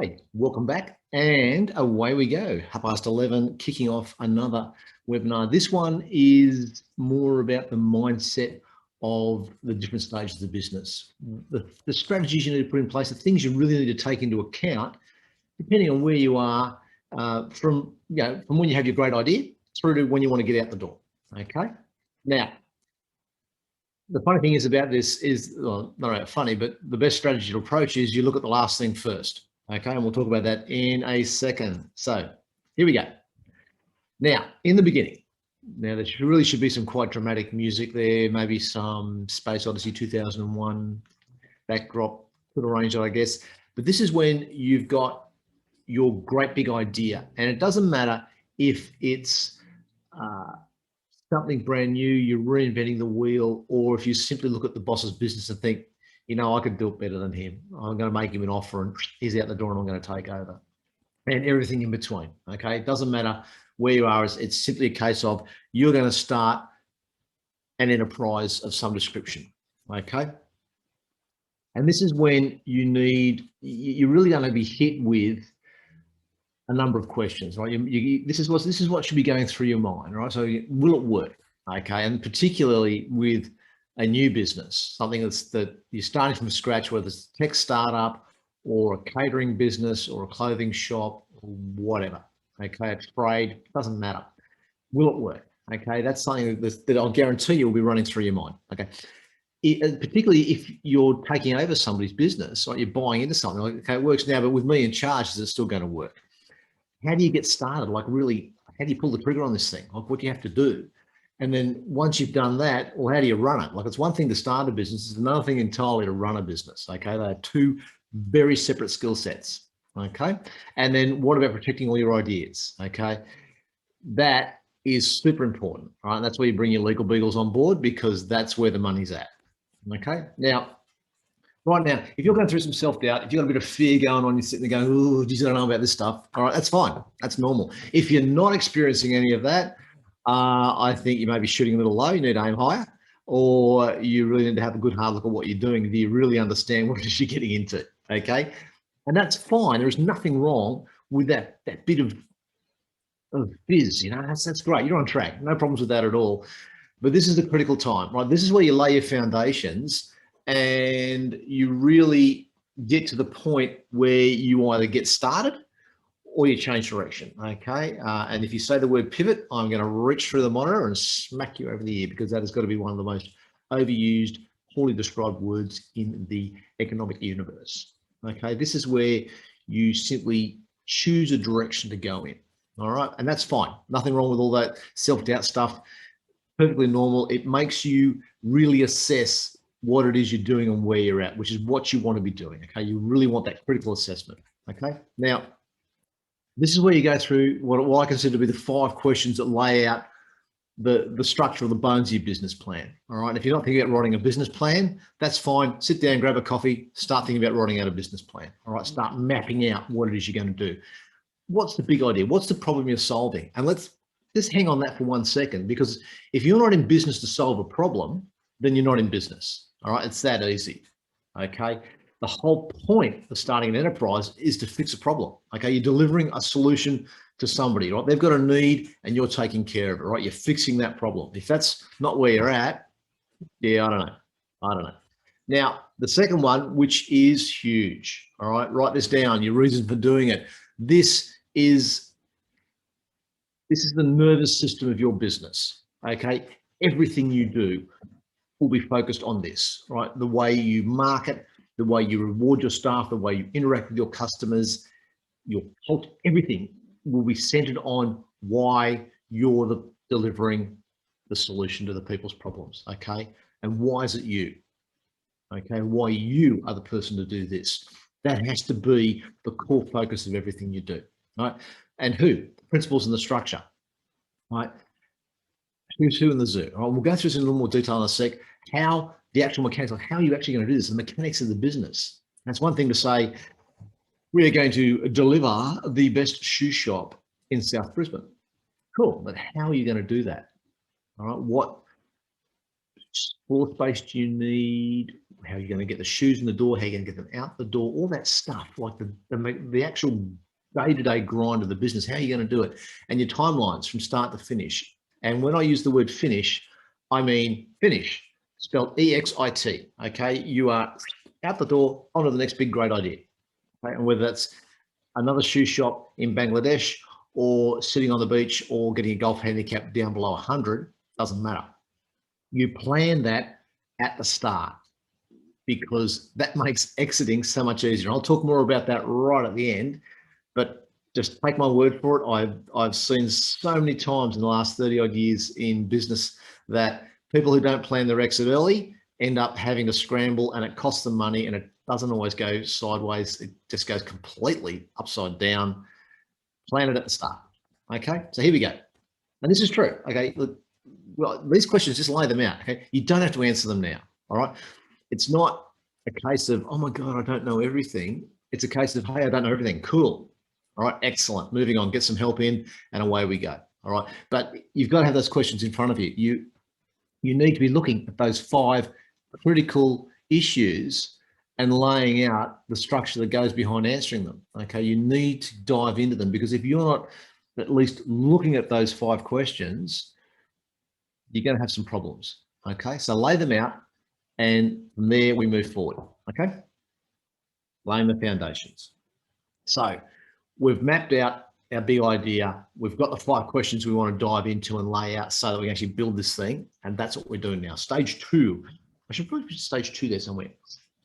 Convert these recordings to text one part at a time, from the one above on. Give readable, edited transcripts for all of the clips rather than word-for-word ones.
Hey, welcome back, and away we go. 11:30, kicking off another webinar. This one is more about the mindset of the different stages of business, the strategies you need to put in place, the things you really need to take into account, depending on where you are, from when you have your great idea through to when you want to get out the door. Okay. Now, the funny thing is about this is, well, not funny, but the best strategy to approach is you look at the last thing first. Okay, and we'll talk about that in a second. So here we go. Now, in the beginning, there really should be some quite dramatic music there, maybe some Space Odyssey 2001 backdrop to the range, I guess. But this is when you've got your great big idea, and it doesn't matter if it's something brand new, you're reinventing the wheel, or if you simply look at the boss's business and think, you know, I could do it better than him. I'm going to make him an offer and he's out the door and I'm going to take over. And everything in between, okay? It doesn't matter where you are. It's simply a case of you're going to start an enterprise of some description, okay? And this is when you're really going to be hit with a number of questions, right? This is what should be going through your mind, right? So will it work, okay? And particularly with a new business, something that you're starting from scratch, whether it's a tech startup or a catering business or a clothing shop or whatever, okay, a trade, doesn't matter. Will it work? Okay, that's something that I'll guarantee you will be running through your mind, okay? Particularly if you're taking over somebody's business, or you're buying into something, like, okay, it works now, but with me in charge, is it still going to work? How do you get started? Like, really, how do you pull the trigger on this thing? Like, what do you have to do? And then once you've done that, well, how do you run it? Like, it's one thing to start a business, it's another thing entirely to run a business, okay? They are two very separate skill sets, okay? And then what about protecting all your ideas, okay? That is super important, right? And that's where you bring your legal beagles on board, because that's where the money's at, okay? Now, right now, if you're going through some self-doubt, if you've got a bit of fear going on, you're sitting there going, oh, geez, I don't know about this stuff. All right, that's fine. That's normal. If you're not experiencing any of that, I think you may be shooting a little low. You need to aim higher, or you really need to have a good hard look at what you're doing. Do you really understand what it is you're getting into? Okay, and that's fine. There is nothing wrong with that bit of fizz. You know, that's great. You're on track. No problems with that at all. But this is the critical time, right? This is where you lay your foundations, and you really get to the point where you either get started or you change direction, okay? And if you say the word pivot, I'm going to reach through the monitor and smack you over the ear, because that has got to be one of the most overused, poorly described words in the economic universe, okay? This is where you simply choose a direction to go in, all right? And that's fine. Nothing wrong with all that self-doubt stuff. Perfectly normal. It makes you really assess what it is you're doing and where you're at, which is what you want to be doing, okay? You really want that critical assessment, okay? Now, this is where you go through what I consider to be the 5 questions that lay out the structure of the bones of your business plan. All right. If you're not thinking about writing a business plan, that's fine. Sit down, grab a coffee, start thinking about writing out a business plan. All right. Start mapping out what it is you're going to do. What's the big idea? What's the problem you're solving? And let's just hang on that for 1 second, because if you're not in business to solve a problem, then you're not in business. All right. It's that easy. Okay. The whole point of starting an enterprise is to fix a problem, okay? You're delivering a solution to somebody, right? They've got a need and you're taking care of it, right? You're fixing that problem. If that's not where you're at, yeah, I don't know. Now, the second one, which is huge, all right? Write this down, your reason for doing it. This is the nervous system of your business, okay? Everything you do will be focused on this, right? The way you market, the way you reward your staff, the way you interact with your customers, your culture, everything will be centered on why you're delivering the solution to the people's problems, okay? And why is it you? Okay, why you are the person to do this. That has to be the core focus of everything you do, right? And who? The principles and the structure, right? Who's who in the zoo? All right, we'll go through this in a little more detail in a sec. How the actual mechanics of how are you actually going to do this, the mechanics of the business. That's one thing to say, we are going to deliver the best shoe shop in South Brisbane. Cool, but how are you going to do that? All right, what floor space do you need? How are you going to get the shoes in the door? How are you going to get them out the door? All that stuff, like the actual day-to-day grind of the business. How are you going to do it? And your timelines from start to finish. And when I use the word finish, I mean finish, spelled EXIT. Okay, you are out the door, onto the next big great idea. Okay? And whether that's another shoe shop in Bangladesh, or sitting on the beach, or getting a golf handicap down below 100, doesn't matter. You plan that at the start, because that makes exiting so much easier. I'll talk more about that right at the end, but just take my word for it. I've seen so many times in the last 30 odd years in business that people who don't plan their exit early end up having to scramble, and it costs them money, and it doesn't always go sideways. It just goes completely upside down. Plan it at the start. Okay, so here we go. And this is true. Okay, look, well, these questions, just lay them out. Okay, you don't have to answer them now. All right, it's not a case of, oh my God, I don't know everything. It's a case of, hey, I don't know everything. Cool. All right, excellent. Moving on, get some help in, and away we go. All right, but you've got to have those questions in front of you. You need to be looking at those 5 critical issues and laying out the structure that goes behind answering them. Okay, you need to dive into them, because if you're not at least looking at those 5 questions, you're going to have some problems. Okay, so lay them out, and from there we move forward. Okay, laying the foundations. So we've mapped out our big idea. We've got the 5 questions we want to dive into and lay out so that we can actually build this thing. And that's what we're doing now. Stage 2. I should probably put stage 2 there somewhere.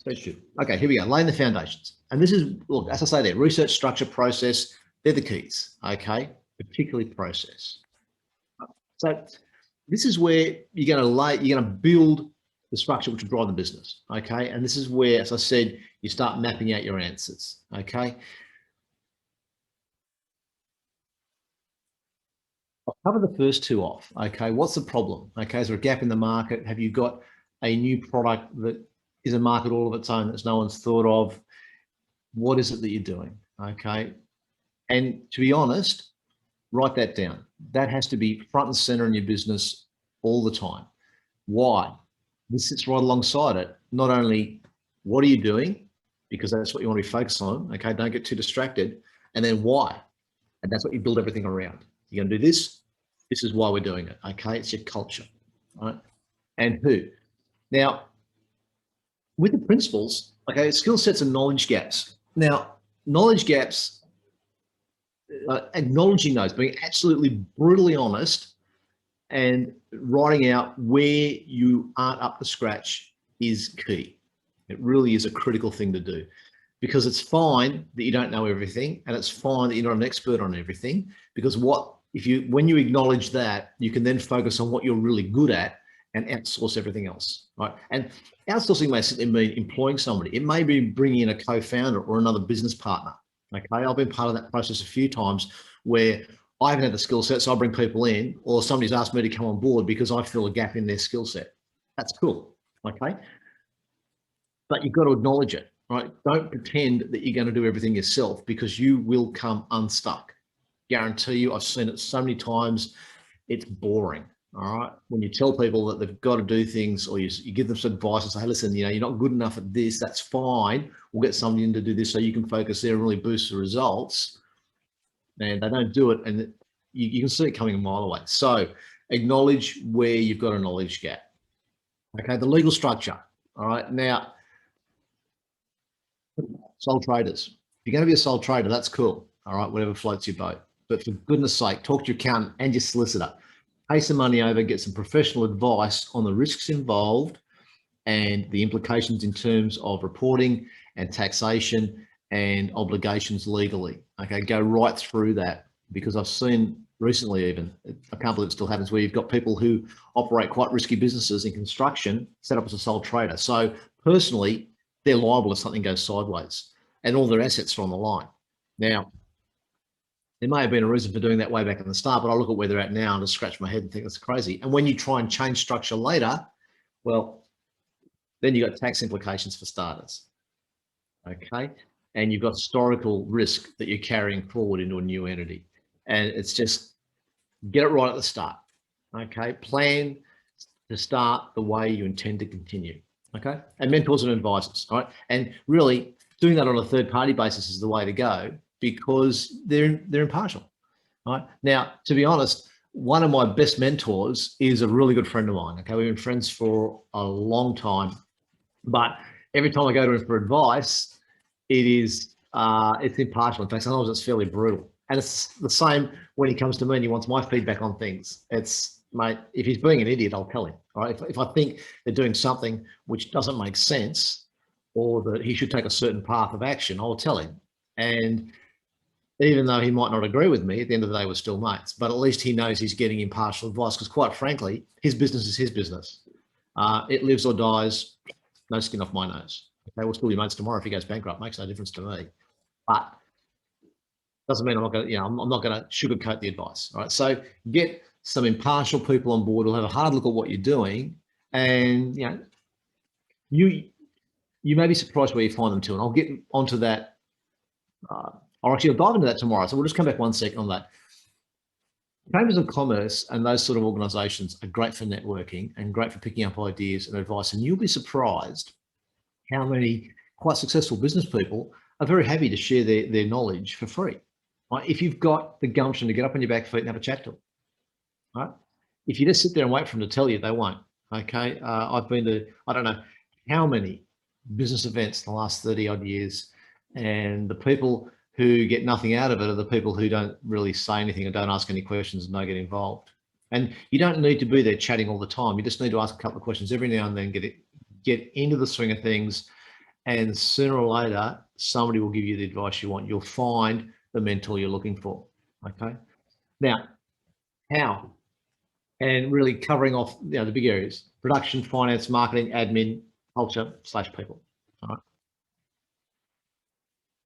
Stage 2. Okay, here we go. Laying the foundations. And this is, look, as I say there, research, structure, process, they're the keys. Okay, particularly process. So this is where you're going to build the structure which will drive the business. Okay, and this is where, as I said, you start mapping out your answers. Okay. I'll cover the first 2 off. Okay, what's the problem? Okay, is there a gap in the market? Have you got a new product that is a market all of its own that no one's thought of? What is it that you're doing? Okay, and to be honest, write that down. That has to be front and center in your business all the time. Why? This sits right alongside it. Not only what are you doing, because that's what you want to be focused on. Okay, don't get too distracted. And then why? And that's what you build everything around. You're going to do this. This is why we're doing it. Okay, it's your culture, right? And who? Now, with the principles, okay, skill sets and knowledge gaps. Now, knowledge gaps, acknowledging those, being absolutely brutally honest, and writing out where you aren't up to scratch is key. It really is a critical thing to do, because it's fine that you don't know everything, and it's fine that you're not an expert on everything, because when you acknowledge that, you can then focus on what you're really good at and outsource everything else, right? And outsourcing may simply mean employing somebody. It may be bringing in a co-founder or another business partner. Okay, I've been part of that process a few times where I haven't had the skill set, so I bring people in, or somebody's asked me to come on board because I feel a gap in their skill set. That's cool, okay? But you've got to acknowledge it, right? Don't pretend that you're going to do everything yourself, because you will come unstuck. Guarantee you, I've seen it so many times, it's boring, all right? When you tell people that they've got to do things, or you give them some advice and say, hey, listen, you're not good enough at this, that's fine. We'll get somebody in to do this so you can focus there and really boost the results. And they don't do it, and you can see it coming a mile away. So acknowledge where you've got a knowledge gap. Okay, the legal structure. All right, now, sole traders. If you're going to be a sole trader, that's cool. All right, whatever floats your boat. But for goodness sake, talk to your accountant and your solicitor. Pay some money over, get some professional advice on the risks involved and the implications in terms of reporting and taxation and obligations legally. Okay, go right through that, because I've seen recently, even, I can't believe it still happens, where you've got people who operate quite risky businesses in construction set up as a sole trader. So personally, they're liable if something goes sideways, and all their assets are on the line. Now, there may have been a reason for doing that way back in the start, but I look at where they're at now and just scratch my head and think that's crazy. And when you try and change structure later, well, then you've got tax implications for starters. Okay, and you've got historical risk that you're carrying forward into a new entity. And it's just, get it right at the start. Okay, plan to start the way you intend to continue. Okay, and mentors and advisors, all right, and really doing that on a third-party basis is the way to go because they're impartial. All right, now to be honest, one of my best mentors is a really good friend of mine. Okay, we've been friends for a long time, but every time I go to him for advice, it's impartial. In fact, sometimes it's fairly brutal. And it's the same when he comes to me and he wants my feedback on things. It's, mate, if he's being an idiot, I'll tell him. All right, if I think they're doing something which doesn't make sense or that he should take a certain path of action, I'll tell him. And even though he might not agree with me, at the end of the day, we're still mates. But at least he knows he's getting impartial advice because, quite frankly, his business is his business. It lives or dies, no skin off my nose. Okay, we'll still be mates tomorrow if he goes bankrupt. Makes no difference to me. But doesn't mean I'm not going to, I'm not going to sugarcoat the advice. All right, so get some impartial people on board who'll have a hard look at what you're doing, and you may be surprised where you find them too. And I'll get onto that. I'll dive into that tomorrow. So we'll just come back 1 second on that. Chambers of commerce and those sort of organisations are great for networking and great for picking up ideas and advice. And you'll be surprised how many quite successful business people are very happy to share their knowledge for free. Right? If you've got the gumption to get up on your back feet and have a chat to them. Right? If you just sit there and wait for them to tell you, they won't. Okay. I've been to, I don't know how many business events in the last 30 odd years, and the people who get nothing out of it are the people who don't really say anything or don't ask any questions and don't get involved. And you don't need to be there chatting all the time. You just need to ask a couple of questions every now and then, get into the swing of things, and sooner or later, somebody will give you the advice you want. You'll find the mentor you're looking for, okay? Now, how? And really covering off the big areas: production, finance, marketing, admin, culture / people, all right?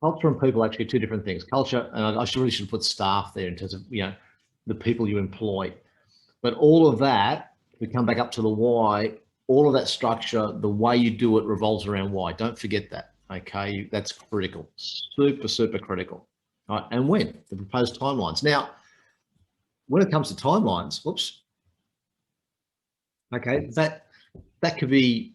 Culture and people are actually two different things. Culture, and I really should put staff there in terms of the people you employ. But all of that, we come back up to the why. All of that structure, the way you do it revolves around why. Don't forget that. Okay, that's critical, super critical. All right, and when the proposed timelines. Now, when it comes to timelines, whoops. Okay, that could be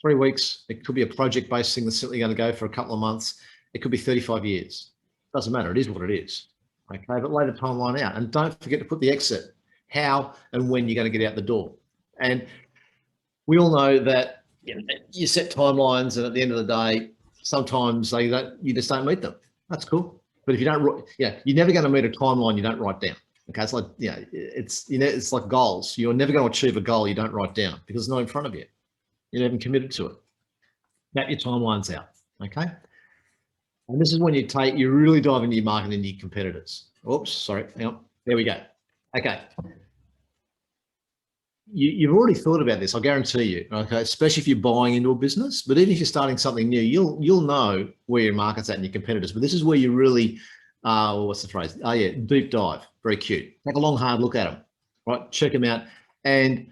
3 weeks. It could be a project-based thing that's simply going to go for a couple of months. It could be 35 years. Doesn't matter. It is what it is. Okay, but lay the timeline out, and don't forget to put the exit, how and when you're going to get out the door. And we all know that you set timelines, and at the end of the day, sometimes you just don't meet them. That's cool. But if you don't, you're never going to meet a timeline you don't write down. Okay, it's like it's like goals. You're never going to achieve a goal you don't write down because it's not in front of you. You haven't committed to it. Map your timelines out. Okay. And this is when you really dive into your market and your competitors. Oops, sorry. Hang on. There we go. Okay. You've already thought about this, I guarantee you. Okay, especially if you're buying into a business. But even if you're starting something new, you'll know where your market's at and your competitors. But this is where you really, what's the phrase? Oh yeah, deep dive. Very cute. Take a long, hard look at them. Right, check them out and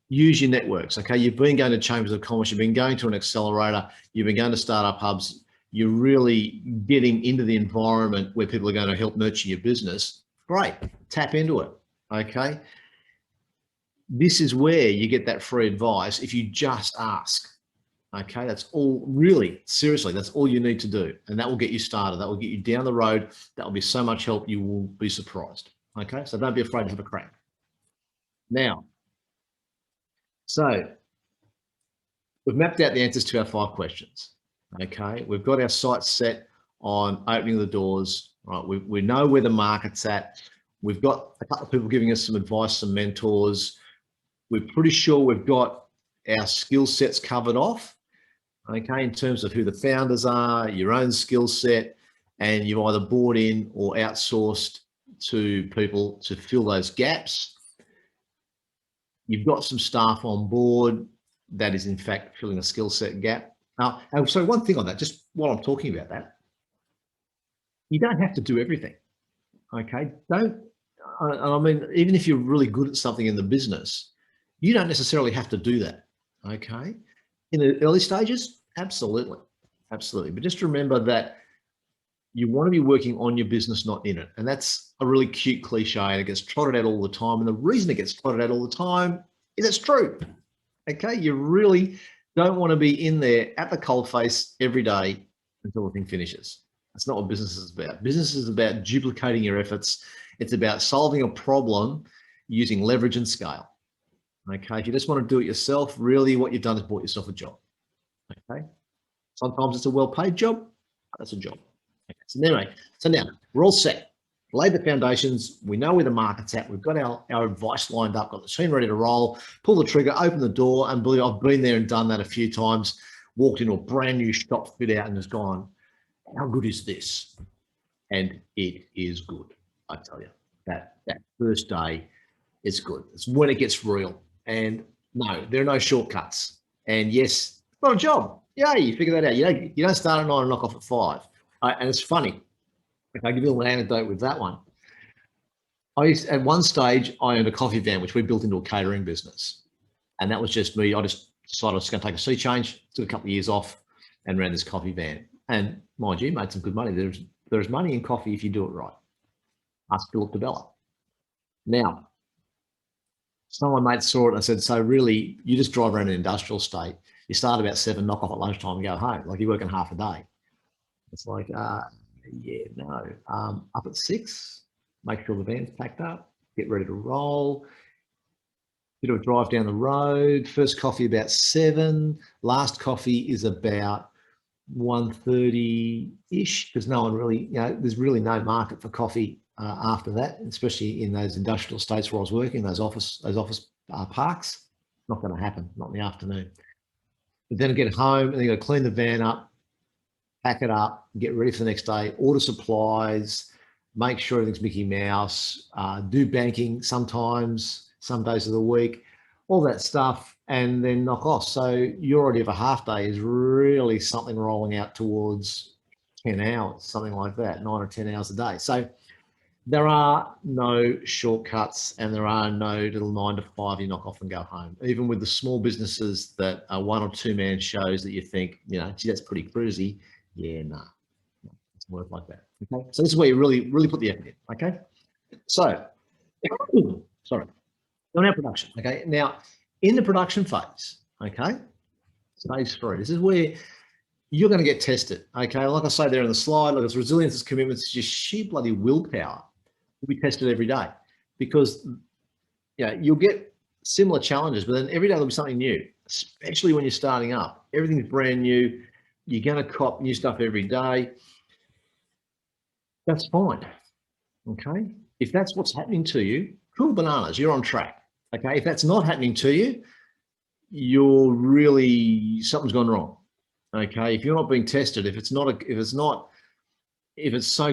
use your networks. Okay, you've been going to chambers of commerce. You've been going to an accelerator. You've been going to startup hubs. You're really getting into the environment where people are going to help nurture your business. Great, tap into it, okay? This is where you get that free advice if you just ask, okay? That's all, really, seriously, that's all you need to do. And that will get you started. That will get you down the road. That will be so much help, you will be surprised, okay? So don't be afraid to have a crack. Now, so we've mapped out the answers to our 5 questions. Okay, we've got our sights set on opening the doors, right? We know where the market's at. We've got a couple of people giving us some advice, some mentors. We're pretty sure we've got our skill sets covered off, okay, in terms of who the founders are, your own skill set, and you've either bought in or outsourced to people to fill those gaps. You've got some staff on board that is in fact filling a skill set gap. Now, so one thing on that, just while I'm talking about that, you don't have to do everything, okay? I mean, even if you're really good at something in the business, you don't necessarily have to do that, okay? In the early stages, absolutely. But just remember that you want to be working on your business, not in it. And that's a really cute cliche, and it gets trotted out all the time. And the reason it gets trotted out all the time It's true. Okay, you really don't want to be in there at the coalface every day until the thing finishes. That's not what business is about. Business is about duplicating your efforts. It's about solving a problem using leverage and scale. Okay, if you just want to do it yourself, really what you've done is bought yourself a job. Okay, sometimes it's a well-paid job, but that's a job. Okay. So anyway, so now we're all set. Laid the foundations, we know where the market's at, we've got our advice lined up, got the team ready to roll, pull the trigger, open the door, and believe I've been there and done that a few times, walked into a brand new shop fit out and just gone, how good is this? And it is good, I tell you. That first day, it's good. It's when it gets real. And no, there are no shortcuts. And yes, it's not a job. Yeah, you figure that out. You don't start at 9 and knock off at 5. And it's funny. If I give you a little anecdote with that one, at one stage, I owned a coffee van, which we built into a catering business. And that was just me. I just decided I was going to take a sea change, took a couple of years off and ran this coffee van. And mind you, made some good money. There's money in coffee if you do it right. Ask Philip DeBella. Now, some of my mates saw it and I said, so really, you just drive around an industrial state. You start about 7, knock off at lunchtime and go home. Like you're working half a day. It's like, yeah, no. Up at 6, make sure the van's packed up, get ready to roll. Bit of a drive down the road. First coffee about 7. Last coffee is about 1:30-ish, because no one really, there's really no market for coffee after that, especially in those industrial states where I was working, those office parks. Not going to happen, not in the afternoon. But then I get home and then you got to clean the van up, pack it up, get ready for the next day, order supplies, make sure everything's Mickey Mouse, do banking sometimes, some days of the week, all that stuff, and then knock off. So your already have a half day is really something rolling out towards 10 hours, something like that, 9 or 10 hours a day. So there are no shortcuts and there are no little 9 to 5 you knock off and go home. Even with the small businesses that are 1 or 2 man shows that you think, gee, that's pretty cruisy. Yeah, no, it doesn't work like that. Okay, so this is where you really put the effort in. Okay, so sorry, on our production. Okay, now in the production phase, okay, stage 3. This is where you're going to get tested. Okay, like I say there on the slide, look, it's resilience, it's commitment, it's just sheer bloody willpower. Will be tested every day because you'll get similar challenges, but then every day there'll be something new, especially when you're starting up. Everything's brand new. You're going to cop new stuff every day. That's fine. Okay. If that's what's happening to you, cool bananas, you're on track. Okay. If that's not happening to you, something's gone wrong. Okay. If you're not being tested, if it's so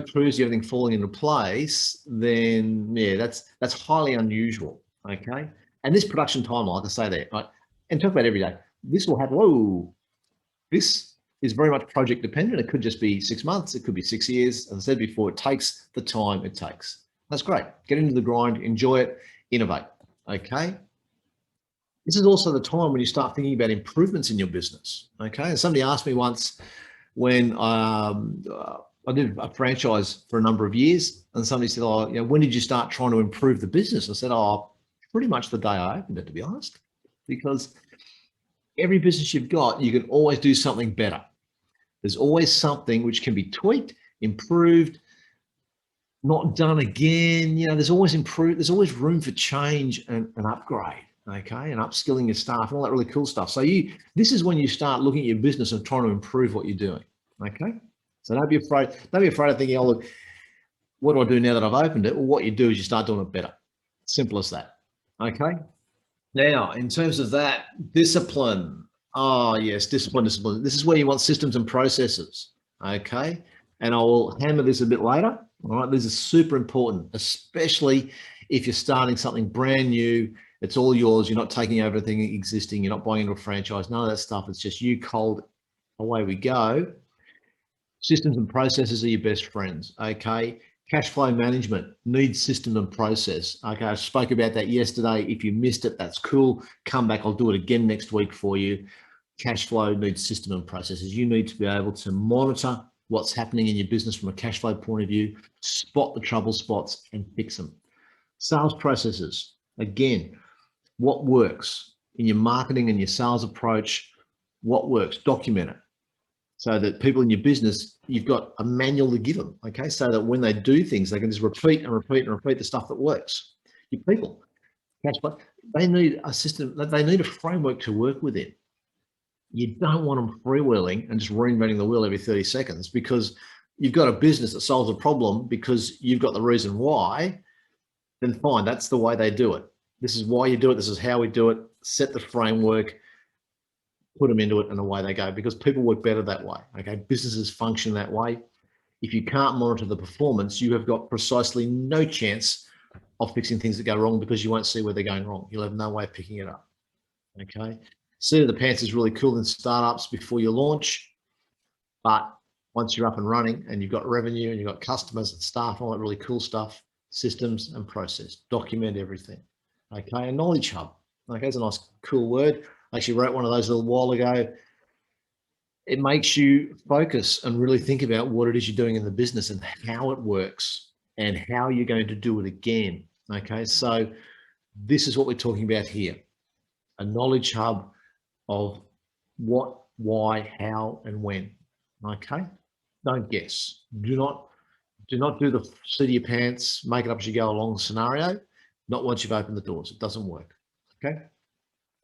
cruisy, everything falling into place, then yeah, that's highly unusual. Okay. And this production timeline, like I say there, right, and talk about every day, this will happen. Whoa, this is very much project dependent. It could just be 6 months. It could be 6 years. As I said before, it takes the time it takes. That's great. Get into the grind, enjoy it, innovate. Okay. This is also the time when you start thinking about improvements in your business. Okay. And somebody asked me once when I did a franchise for a number of years, and somebody said, "Oh, when did you start trying to improve the business?" I said, "Oh, pretty much the day I opened it, to be honest, because every business you've got, you can always do something better. There's always something which can be tweaked, improved, not done again. There's always room for change and upgrade, okay, and upskilling your staff and all that really cool stuff. So this is when you start looking at your business and trying to improve what you're doing, okay? So don't be afraid of thinking, oh, look, what do I do now that I've opened it? Well, what you do is you start doing it better. Simple as that, okay? Now, in terms of that, discipline. Oh, yes, discipline. This is where you want systems and processes, okay? And I will hammer this a bit later, all right? This is super important, especially if you're starting something brand new. It's all yours. You're not taking over everything existing. You're not buying into a franchise, none of that stuff. It's just you cold, away we go. Systems and processes are your best friends, okay? Cash flow management needs system and process. Okay, I spoke about that yesterday. If you missed it, that's cool. Come back, I'll do it again next week for you. Cash flow needs system and processes. You need to be able to monitor what's happening in your business from a cash flow point of view, spot the trouble spots and fix them. Sales processes, again, What works in your marketing and your sales approach? What works? Document it so that people in your business, you've got a manual to give them, okay? So that when they do things, they can just repeat and repeat and repeat the stuff that works. Your people, they need a system, they need a framework to work within. You don't want them freewheeling and just reinventing the wheel every 30 seconds, because you've got a business that solves a problem because you've got the reason why. Then fine, that's the way they do it. This is why you do it. This is how we do it. Set the framework, put them into it, and away they go, because people work better that way. Okay, businesses function that way. If you can't monitor the performance, you have got precisely no chance of fixing things that go wrong, because you won't see where they're going wrong. You'll have no way of picking it up. Okay, seat of the pants is really cool in startups before you launch, but once you're up and running and you've got revenue and you've got customers and staff, all that really cool stuff, systems and process, document everything. Okay, a knowledge hub. Okay, it's a nice, cool word. I actually wrote one of those a little while ago. It makes you focus and really think about what it is you're doing in the business and how it works and how you're going to do it again. Okay, so this is what we're talking about here. A knowledge hub of what, why, how, and when. Okay, don't guess. Do not do the seat of your pants, make it up as you go along scenario. Not once you've opened the doors. It doesn't work. Okay,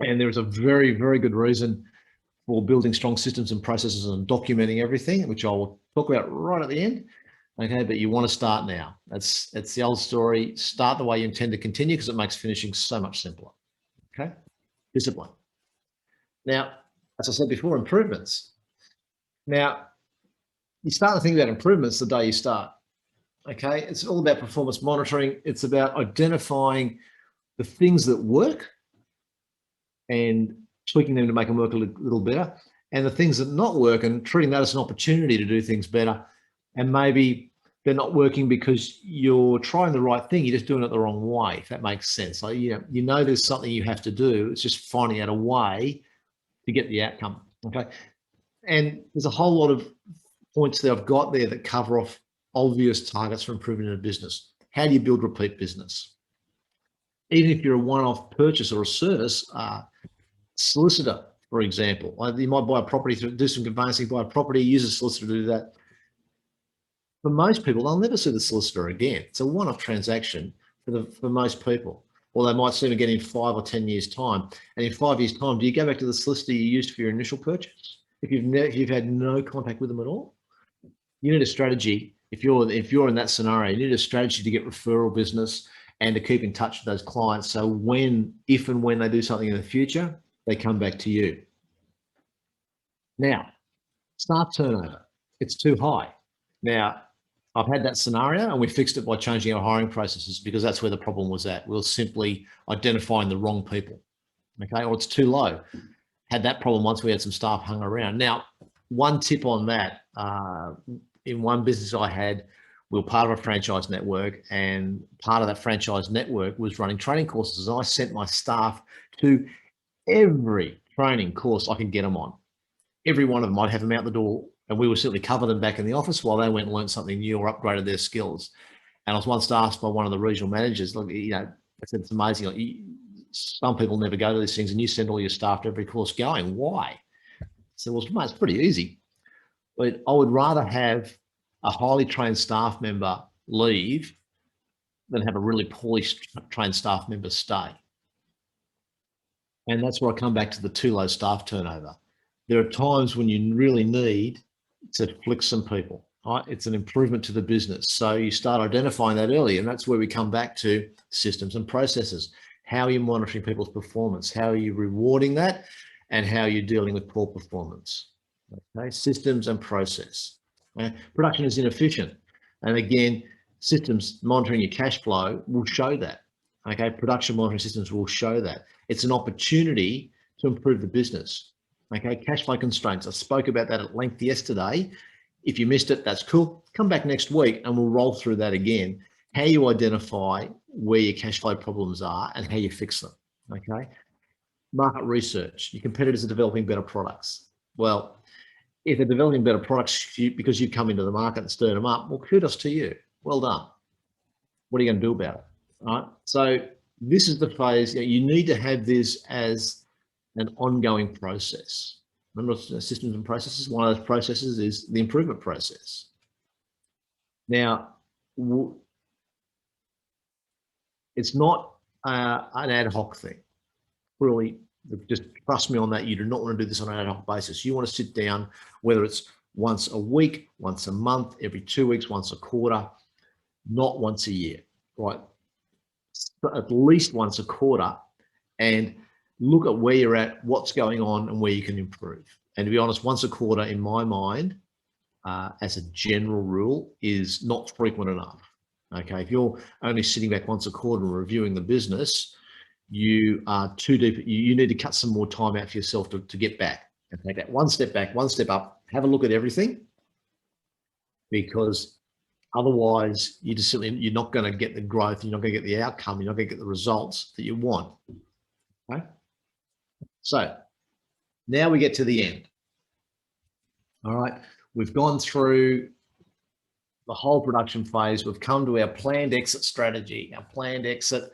and there is a very, very good reason for building strong systems and processes and documenting everything, which I will talk about right at the end. Okay, but you want to start now. That's the old story. Start the way you intend to continue, because it makes finishing so much simpler. Okay, discipline. Now, as I said before, improvements. Now, you start to think about improvements the day you start. Okay, it's all about performance monitoring. It's about identifying the things that work and tweaking them to make them work a little better, and the things that not work and treating that as an opportunity to do things better. And maybe they're not working because you're trying the right thing, you're just doing it the wrong way, if that makes sense. Like, you know there's something you have to do, it's just finding out a way to get the outcome. Okay, and there's a whole lot of points that I've got there that cover off obvious targets for improvement in a business. How do you build repeat business? Even if you're a one-off purchase or a service, solicitor, for example, you might buy a property, do some conveyancing, buy a property, use a solicitor to do that. For most people, they'll never see the solicitor again. It's a one-off transaction for most people. Or they might see them again in 5 or 10 years' time. And in 5 years' time, do you go back to the solicitor you used for your initial purchase? If you've had no contact with them at all, you need a strategy. If you're in that scenario, you need a strategy to get referral business and to keep in touch with those clients. So if and when they do something in the future, they come back to you. Now, staff turnover, it's too high. Now, I've had that scenario and we fixed it by changing our hiring processes, because that's where the problem was at. We were simply identifying the wrong people, okay? Or it's too low. Had that problem once we had some staff hung around. Now, one tip on that, in one business I had, we were part of a franchise network, and part of that franchise network was running training courses. And I sent my staff to every training course I could get them on. Every one of them, I'd have them out the door, and we would simply cover them back in the office while they went and learned something new or upgraded their skills. And I was once asked by one of the regional managers, look, I said, it's amazing. Like, some people never go to these things, and you send all your staff to every course going. Why? I said, well, mate, it's pretty easy. But I would rather have a highly trained staff member leave than have a really poorly trained staff member stay. And that's where I come back to the too low staff turnover. There are times when you really need to flick some people, right? It's an improvement to the business. So you start identifying that early, and that's where we come back to systems and processes. How are you monitoring people's performance? How are you rewarding that? And how are you dealing with poor performance? Okay, systems and process. Production is inefficient. And again, systems monitoring your cash flow will show that. Okay, production monitoring systems will show that. It's an opportunity to improve the business. Okay, cash flow constraints. I spoke about that at length yesterday. If you missed it, that's cool. Come back next week and we'll roll through that again. How you identify where your cash flow problems are and how you fix them. Okay, market research. Your competitors are developing better products. Well, if they're developing better products because you've come into the market and stirred them up, well, kudos to you. Well done. What are you going to do about it? All right. So This is the phase. You need to have this as an ongoing process. Remember, systems and processes, one of those processes is the improvement process. Now, it's not an ad hoc thing. Really, just trust me on that. You do not want to do this on an ad hoc basis. You want to sit down, whether it's once a week, once a month, every 2 weeks, once a quarter, not once a year, right? At least once a quarter, and look at where you're at, what's going on, and where you can improve. And to be honest, once a quarter, in my mind, as a general rule, is not frequent enough. Okay, if you're only sitting back once a quarter and reviewing the business, you are too deep. You need to cut some more time out for yourself to get back and take that one step back, one step up, have a look at everything, because otherwise you're not going to get the growth, you're not going to get the outcome, you're not going to get the results that you want. Okay, so now we get to the end. All right, we've gone through the whole production phase. We've come to our planned exit strategy, our planned exit,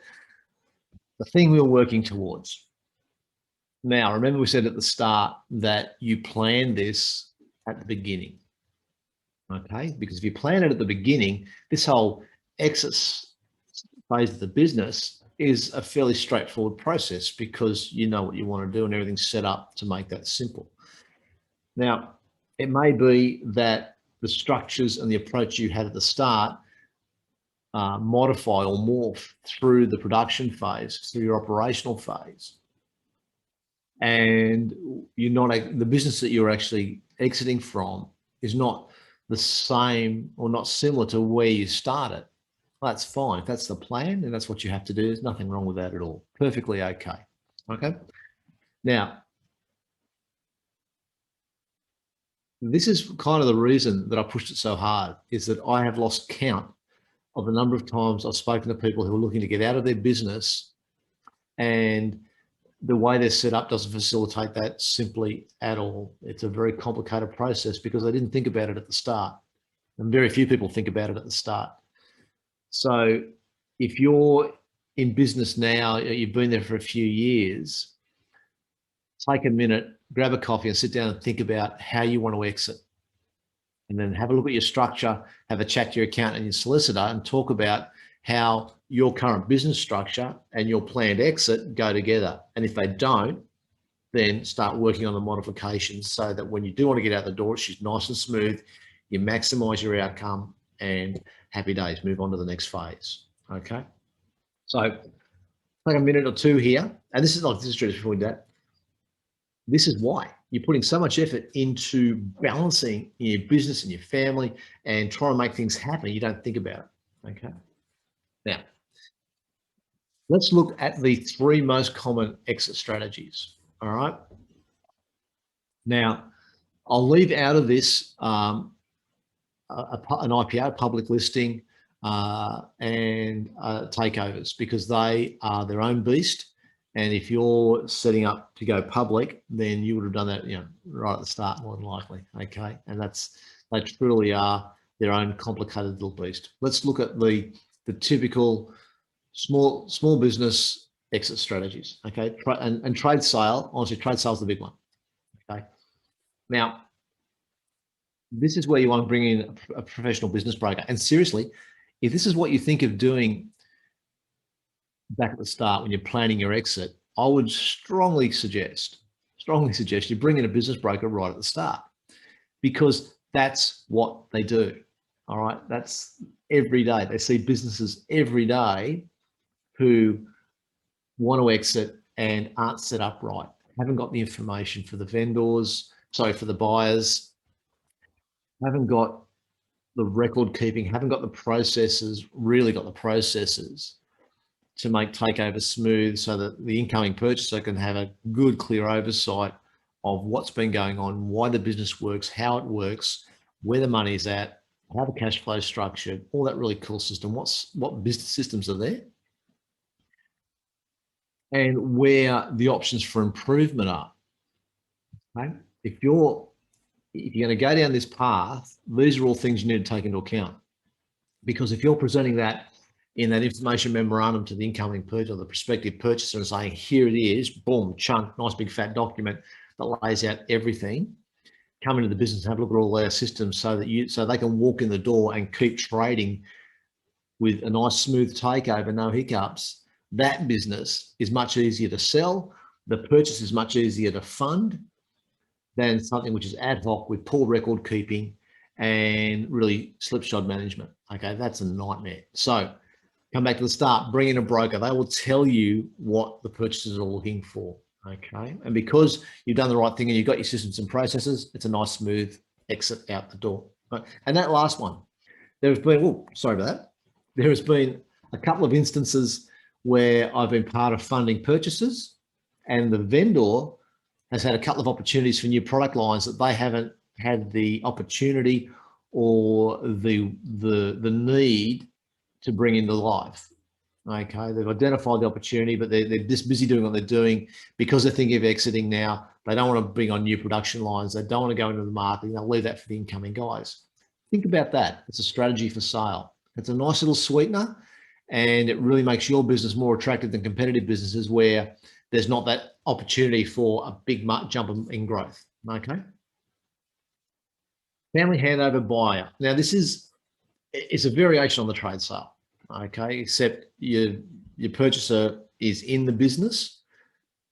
the thing we were working towards. Now, remember we said at the start that you plan this at the beginning, okay? Because if you plan it at the beginning, this whole exit phase of the business is a fairly straightforward process because you know what you want to do and everything's set up to make that simple. Now, it may be that the structures and the approach you had at the start modify or morph through the production phase, through your operational phase. And the business that you're actually exiting from is not the same or not similar to where you started. Well, that's fine. If that's the plan and that's what you have to do, there's nothing wrong with that at all. Perfectly okay. Okay. Now, this is kind of the reason that I pushed it so hard, is that I have lost count of the number of times I've spoken to people who are looking to get out of their business, and the way they're set up doesn't facilitate that simply at all. It's a very complicated process because they didn't think about it at the start. And very few people think about it at the start. So if you're in business now, you've been there for a few years, take a minute, grab a coffee and sit down and think about how you want to exit. And then have a look at your structure, have a chat to your accountant and your solicitor and talk about how your current business structure and your planned exit go together. And if they don't, then start working on the modifications so that when you do want to get out the door, it's just nice and smooth, you maximize your outcome, and happy days, move on to the next phase. Okay. So take a minute or two here. And this is like, this is true before that. This is why you're putting so much effort into balancing your business and your family and trying to make things happen. You don't think about it. Okay. Now, let's look at the 3 most common exit strategies. All right. Now, I'll leave out of this an IPO, public listing, and takeovers, because they are their own beast. And if you're setting up to go public, then you would have done that, right at the start, more than likely. Okay, and they truly are their own complicated little beast. Let's look at the typical small business exit strategies. Okay, and trade sale. Honestly, trade sale is the big one. Okay, now this is where you want to bring in a professional business broker. And seriously, if this is what you think of doing back at the start when you're planning your exit, I would strongly suggest you bring in a business broker right at the start, because that's what they do. All right, that's every day. They see businesses every day who want to exit and aren't set up right, haven't got the information for the for the buyers, haven't got the record keeping, haven't got the processes, to make takeover smooth so that the incoming purchaser can have a good, clear oversight of what's been going on, why the business works, how it works, where the money's at, how the cash flow is structured, all that really cool system, what business systems are there, and where the options for improvement are. Okay? If you're going to go down this path, these are all things you need to take into account. Because if you're presenting that in that information memorandum to the incoming purchaser or the prospective purchaser and saying, here it is, boom, chunk, nice big fat document that lays out everything. Come into the business and have a look at all their systems so they can walk in the door and keep trading with a nice smooth takeover, no hiccups. That business is much easier to sell. The purchase is much easier to fund than something which is ad hoc with poor record keeping and really slipshod management. Okay, that's a nightmare. So come back to the start, bring in a broker. They will tell you what the purchasers are looking for. Okay, and because you've done the right thing and you've got your systems and processes, it's a nice smooth exit out the door. And that last one, there has been, oh, sorry about that. There has been a couple of instances where I've been part of funding purchases and the vendor has had a couple of opportunities for new product lines that they haven't had the opportunity or the need to bring into life. Okay, they've identified the opportunity, but they're just busy doing what they're doing because they're thinking of exiting now. They don't want to bring on new production lines. They don't want to go into the marketing. They'll leave that for the incoming guys. Think about that. It's a strategy for sale. It's a nice little sweetener, and it really makes your business more attractive than competitive businesses where there's not that opportunity for a big jump in growth. Okay. Family handover buyer. Now, it's a variation on the trade sale. Okay, except your purchaser is in the business.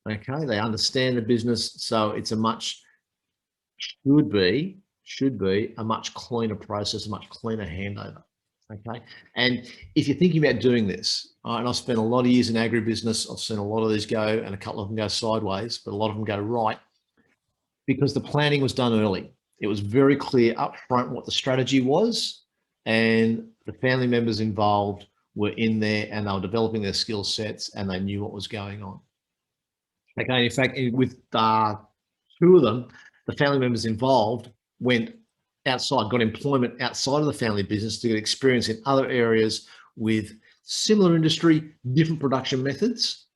Okay, they understand the business, so it's should be a much cleaner process, a much cleaner handover. Okay, and if you're thinking about doing this, and I've spent a lot of years in agribusiness, I've seen a lot of these go, and a couple of them go sideways, but a lot of them go right because the planning was done early. It was very clear up front what the strategy was, and the family members involved were in there and they were developing their skill sets and they knew what was going on. Okay, in fact, with two of them, the family members involved went outside, got employment outside of the family business to get experience in other areas with similar industry, different production methods,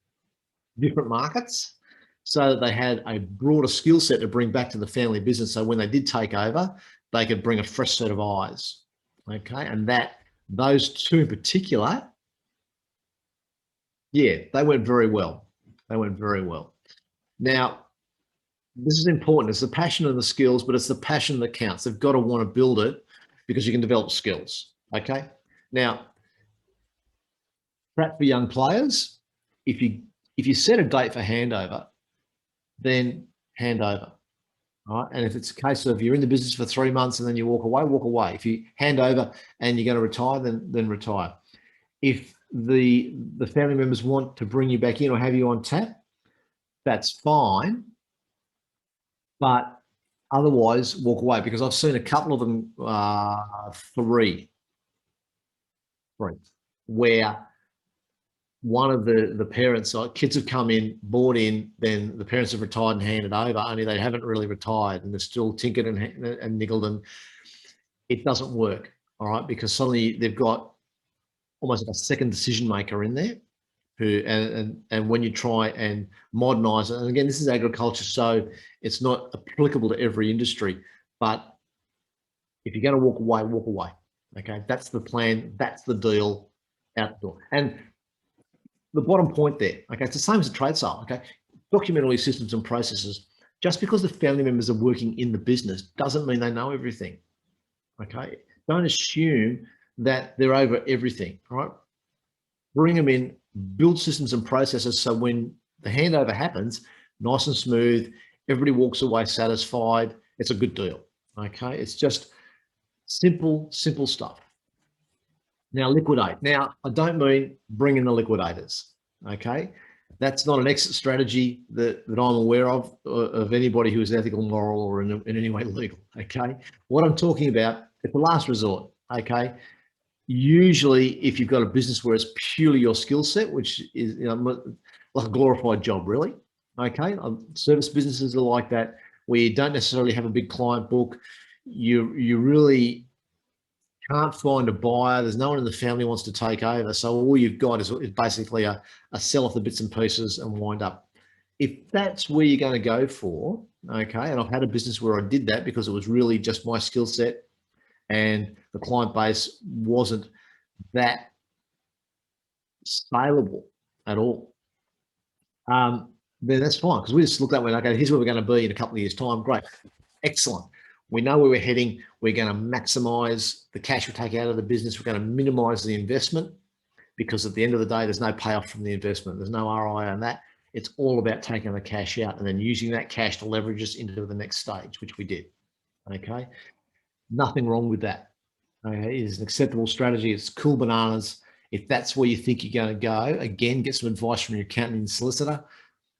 different markets, so that they had a broader skill set to bring back to the family business. So when they did take over, they could bring a fresh set of eyes. Okay, and those two in particular, yeah, they went very well. They went very well. Now, this is important. It's the passion and the skills, but it's the passion that counts. They've got to want to build it because you can develop skills. Okay. Now, perhaps for young players, if you set a date for handover, then hand over. All right. And if it's a case of you're in the business for 3 months and then you walk away, walk away. If you hand over and you're going to retire, then retire. If the family members want to bring you back in or have you on tap, that's fine. But otherwise, walk away, because I've seen a couple of them, three, where one of the parents, kids have come in, bought in, then the parents have retired and handed over, only they haven't really retired and they're still tinkered and nickeled, and it doesn't work, all right, because suddenly they've got almost like a second decision maker in there who, and when you try and modernize it, and again, this is agriculture, so it's not applicable to every industry, but if you're going to walk away, walk away. Okay, that's the plan, that's the deal, out the door. And the bottom point there, okay, it's the same as a trade sale, okay? Document all your systems and processes. Just because the family members are working in the business doesn't mean they know everything, okay? Don't assume that they're over everything, all right? Bring them in, build systems and processes so when the handover happens, nice and smooth, everybody walks away satisfied, it's a good deal, okay? It's just simple stuff. Now, liquidate. Now, I don't mean bring in the liquidators, okay? That's not an exit strategy that I'm aware of anybody who is ethical, moral, or in any way legal, okay? What I'm talking about, it's the last resort, okay? Usually, if you've got a business where it's purely your skill set, which is like a glorified job, really, okay? Service businesses are like that, where you don't necessarily have a big client book. You really can't find a buyer. There's no one in the family who wants to take over. So all you've got is basically a sell off the bits and pieces and wind up. If that's where you're going to go for, okay, and I've had a business where I did that because it was really just my skill set and the client base wasn't that scalable at all, then that's fine, because we just look that way and okay, here's where we're going to be in a couple of years' time. Great, excellent. We know where we're heading. We're going to maximize the cash we take out of the business. We're going to minimize the investment, because at the end of the day, there's no payoff from the investment. There's no ROI on that. It's all about taking the cash out and then using that cash to leverage us into the next stage, which we did. Okay, nothing wrong with that. Okay, it is an acceptable strategy. It's cool bananas. If that's where you think you're going to go, again, get some advice from your accountant and solicitor,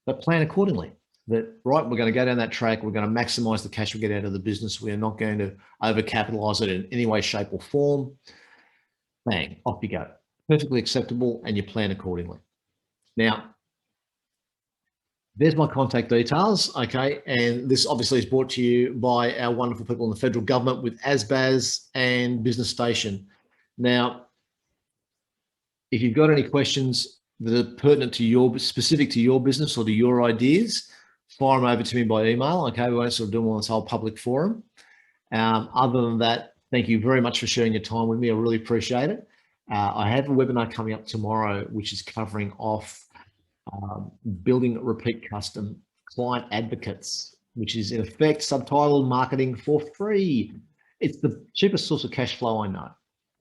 but plan accordingly. That, right, we're going to go down that track. We're going to maximize the cash we get out of the business. We're not going to overcapitalize it in any way, shape, or form. Bang, off you go. Perfectly acceptable, and you plan accordingly. Now, there's my contact details, okay? And this obviously is brought to you by our wonderful people in the federal government with ASBAS and Business Station. Now, if you've got any questions that are pertinent to your, specific to your business or to your ideas, fire them over to me by email, okay? We won't sort of do them on this whole public forum. Other than that, thank you very much for sharing your time with me. I really appreciate it. I have a webinar coming up tomorrow, which is covering off building repeat custom client advocates, which is in effect subtitled marketing for free. It's the cheapest source of cash flow I know.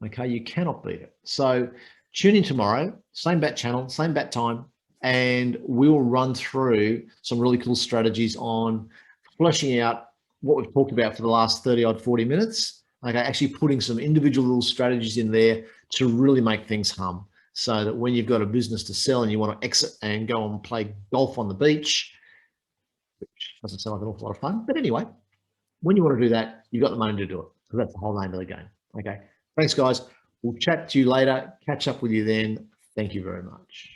Okay, you cannot beat it. So tune in tomorrow, same bat channel, same bat time, and we'll run through some really cool strategies on fleshing out what we've talked about for the last 30 odd 40 minutes. Okay, actually putting some individual little strategies in there to really make things hum, so that when you've got a business to sell and you want to exit and go and play golf on the beach, which doesn't sound like an awful lot of fun, but anyway, when you want to do that, you've got the money to do it. So that's the whole name of the game. Okay, thanks guys. We'll chat to you later. Catch up with you then. Thank you very much.